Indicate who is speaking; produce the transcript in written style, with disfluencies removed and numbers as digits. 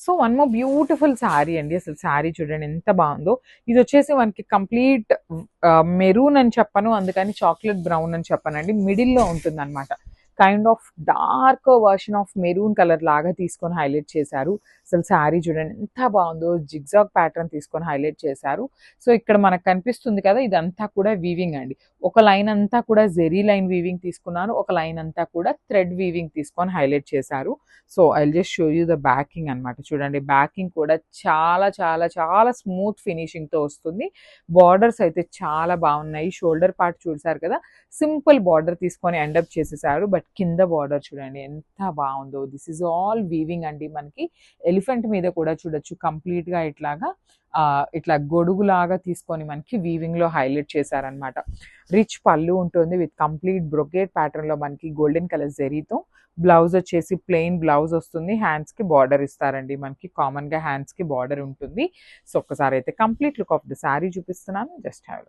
Speaker 1: So one more beautiful sari అండి. అసలు శారీ చూడండి ఎంత బాగుందో. ఇది వచ్చేసి మనకి కంప్లీట్ మెరూన్ అని చెప్పను, అందుకని చాక్లెట్ బ్రౌన్ అని చెప్పనండి, మిడిల్లో ఉంటుంది అనమాట. Kind of dark version of maroon colour లాగా తీసుకొని హైలైట్ చేశారు. అసలు శారీ చూడండి ఎంత బాగుందో, జిగ్జాగ్ ప్యాటర్న్ తీసుకొని హైలైట్ చేశారు. సో ఇక్కడ మనకు కనిపిస్తుంది కదా, ఇదంతా కూడా వీవింగ్ అండి. ఒక లైన్ అంతా కూడా జెరీ లైన్ వీవింగ్ తీసుకున్నాను, ఒక లైన్ అంతా కూడా థ్రెడ్ వీవింగ్ తీసుకొని హైలైట్ చేశారు. So I just show you the backing అనమాట. చూడండి బ్యాకింగ్ కూడా చాలా చాలా చాలా స్మూత్ ఫినిషింగ్తో వస్తుంది. బార్డర్స్ అయితే చాలా బాగున్నాయి. షోల్డర్ పార్ట్ చూసారు కదా, సింపుల్ బార్డర్ తీసుకొని ఎండప్ చేసేసారు. బట్ కింద బార్డర్ చూడండి ఎంత బాగుందో. దిస్ ఈజ్ ఆల్ వీవింగ్ అండి. మనకి ఎలిఫెంట్ మీద కూడా చూడొచ్చు కంప్లీట్గా ఇట్లా గొడుగులాగా తీసుకొని మనకి వీవింగ్లో హైలైట్ చేశారనమాట. రిచ్ పళ్ళు ఉంటుంది విత్ కంప్లీట్ బ్రొకేట్ ప్యాటర్న్లో మనకి గోల్డెన్ కలర్ జెరీతో. బ్లౌజ్ వచ్చేసి ప్లెయిన్ బ్లౌజ్ వస్తుంది. హ్యాండ్స్కి బార్డర్ ఇస్తారండి, మనకి కామన్గా హ్యాండ్స్కి బార్డర్ ఉంటుంది. సో ఒక్కసారి అయితే complete look of the sari చూపిస్తున్నాను, జస్ట్ హ్యావ్